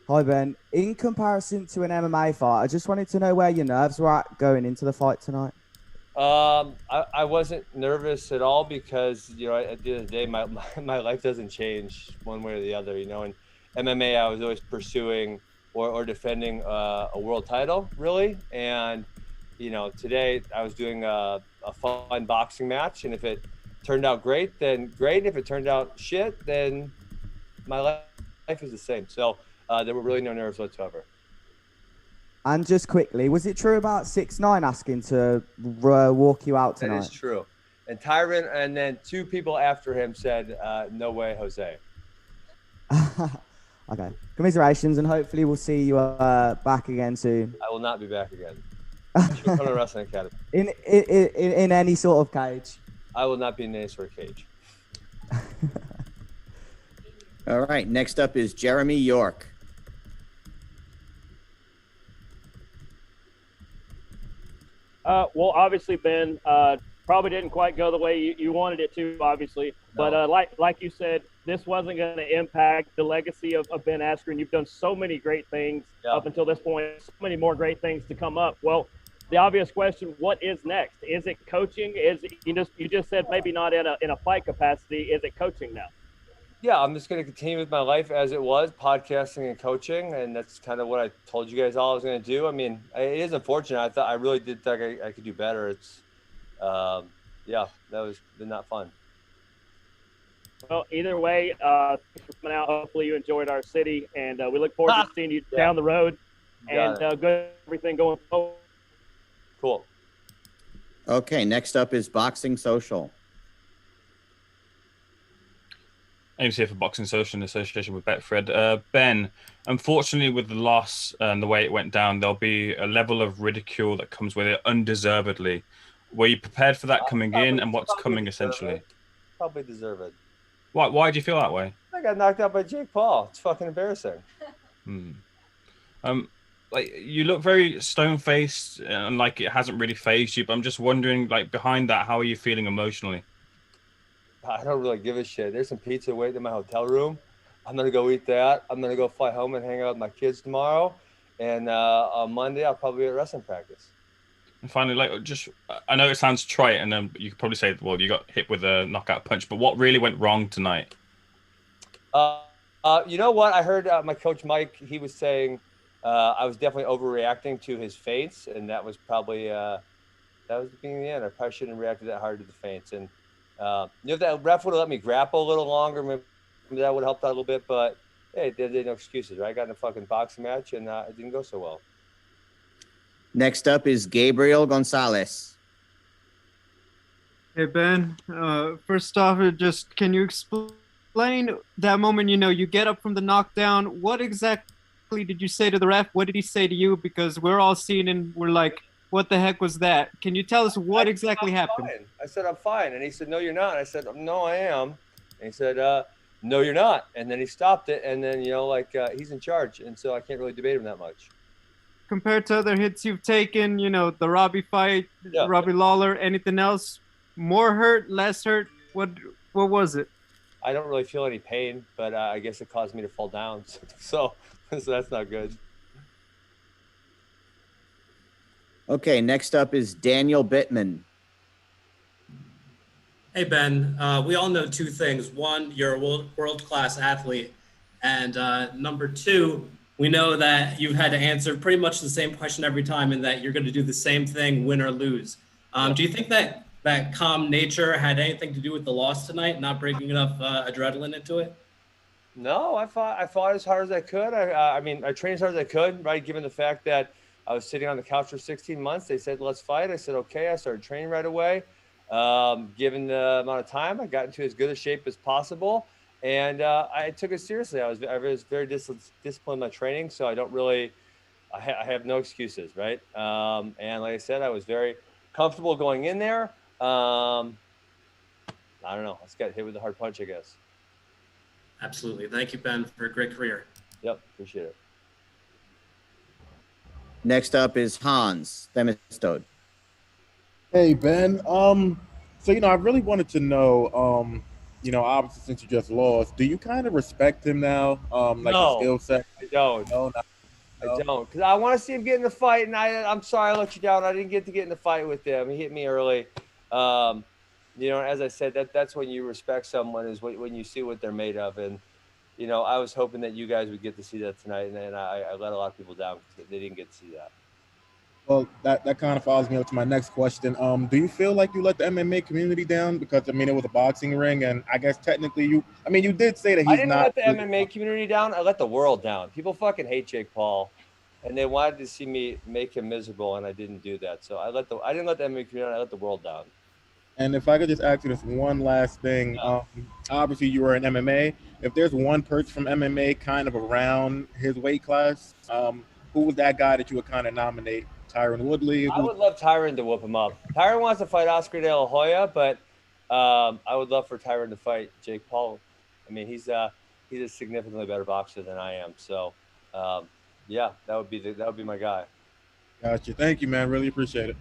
Hi, Ben. In comparison to an MMA fight, I just wanted to know where your nerves were at going into the fight tonight. I wasn't nervous at all because, at the end of the day, my life doesn't change one way or the other, And MMA, I was always pursuing or defending a world title, really. And, today I was doing a fun boxing match. And if it turned out great, then great. If it turned out shit, then my life is the same. So there were really no nerves whatsoever. And just quickly, was it true about 6ix9ine asking to walk you out tonight? That is true. And Tyron and then two people after him said, no way, Jose. Okay. Commiserations, and hopefully we'll see you back again soon. I will not be back again. Come to Wrestling Academy. In any sort of cage. I will not be in any sort of cage. All right. Next up is Jeremy York. Well, obviously, Ben, probably didn't quite go the way you wanted it to, obviously. No. But like you said, this wasn't going to impact the legacy of Ben Askren. You've done so many great things up until this point, so many more great things to come up. Well, the obvious question, what is next? Is it coaching? You just said maybe not in a fight capacity. Is it coaching now? Yeah, I'm just going to continue with my life as it was, podcasting and coaching, and that's kind of what I told you guys all I was going to do. I mean, it is unfortunate. I really did think I could do better. It's, that was not fun. Well, either way, thanks for coming out. Hopefully you enjoyed our city, and we look forward to seeing you down the road, and good everything going forward. Cool. Okay, next up is Boxing Social. Ames here for Boxing Social in association with Betfred. Ben, unfortunately, with the loss and the way it went down, there'll be a level of ridicule that comes with it undeservedly. Were you prepared for that coming in, and what's coming essentially? Probably deserve it. Why do you feel that way? I got knocked out by Jake Paul. It's fucking embarrassing. Like you look very stone-faced and like it hasn't really fazed you, but I'm just wondering, like behind that, how are you feeling emotionally? I don't really give a shit. There's some pizza waiting in my hotel room. I'm going to go eat that. I'm going to go fly home and hang out with my kids tomorrow. And on Monday, I'll probably be at wrestling practice. And finally, I know it sounds trite, and you could probably say, well, you got hit with a knockout punch, but what really went wrong tonight? You know what? I heard my coach, Mike, he was saying I was definitely overreacting to his feints, and that was probably that was the beginning of the end. I probably shouldn't have reacted that hard to the feints. And if that ref would have let me grapple a little longer, maybe that would have helped out a little bit. But hey, there's no excuses, right? I got in a fucking boxing match, and it didn't go so well. Next up is Gabriel Gonzalez. Hey, Ben. First off, can you explain that moment, you get up from the knockdown? What exactly did you say to the ref? What did he say to you? Because we're all seeing and we're like, what the heck was that? Can you tell us what exactly happened? Fine. I said, I'm fine. And he said, no, you're not. And I said, no, I am. And he said, no, you're not. And then he stopped it. And then, he's in charge. And so I can't really debate him that much. Compared to other hits you've taken, the Robbie fight, Robbie Lawler, anything else? More hurt, less hurt? What was it? I don't really feel any pain, but I guess it caused me to fall down. So that's not good. Okay, next up is Daniel Bittman. Hey, Ben. We all know two things. One, you're a world-class athlete. And number two, we know that you've had to answer pretty much the same question every time and that you're going to do the same thing, win or lose. Do you think that calm nature had anything to do with the loss tonight, not bringing enough adrenaline into it? No, I fought as hard as I could. I trained as hard as I could, right? Given the fact that I was sitting on the couch for 16 months. They said, let's fight. I said, okay. I started training right away. Given the amount of time, I got into as good a shape as possible. And I took it seriously. I was very disciplined in my training. So I don't really, I have no excuses, right? And like I said, I was very comfortable going in there. I don't know. I just got hit with a hard punch, I guess. Absolutely. Thank you, Ben, for a great career. Yep. Appreciate it. Next up is Hans Themistode. Hey, Ben. So, I really wanted to know, obviously since you just lost, do you kind of respect him now? Like his No, skill set? I don't. No, I don't, because I want to see him get in the fight, and I'm sorry I let you down. I didn't get to get in the fight with him. He hit me early. As I said, that's when you respect someone is when you see what they're made of. And I was hoping that you guys would get to see that tonight, and I let a lot of people down because they didn't get to see that. Well, that kind of follows me up to my next question. Do you feel like you let the MMA community down? Because it was a boxing ring, and I guess technically you did say that I he's didn't not. let the MMA community down. I let the world down. People fucking hate Jake Paul, and they wanted to see me make him miserable, and I didn't do that. So I didn't let the MMA community. I let the world down. And if I could just ask you this one last thing, obviously you were in MMA. If there's one person from MMA kind of around his weight class, who was that guy that you would kind of nominate? Tyron Woodley? I would love Tyron to whoop him up. Tyron wants to fight Oscar De La Hoya, but I would love for Tyron to fight Jake Paul. I mean, he's a significantly better boxer than I am. So, yeah, that would be my guy. Gotcha. Thank you, man. Really appreciate it.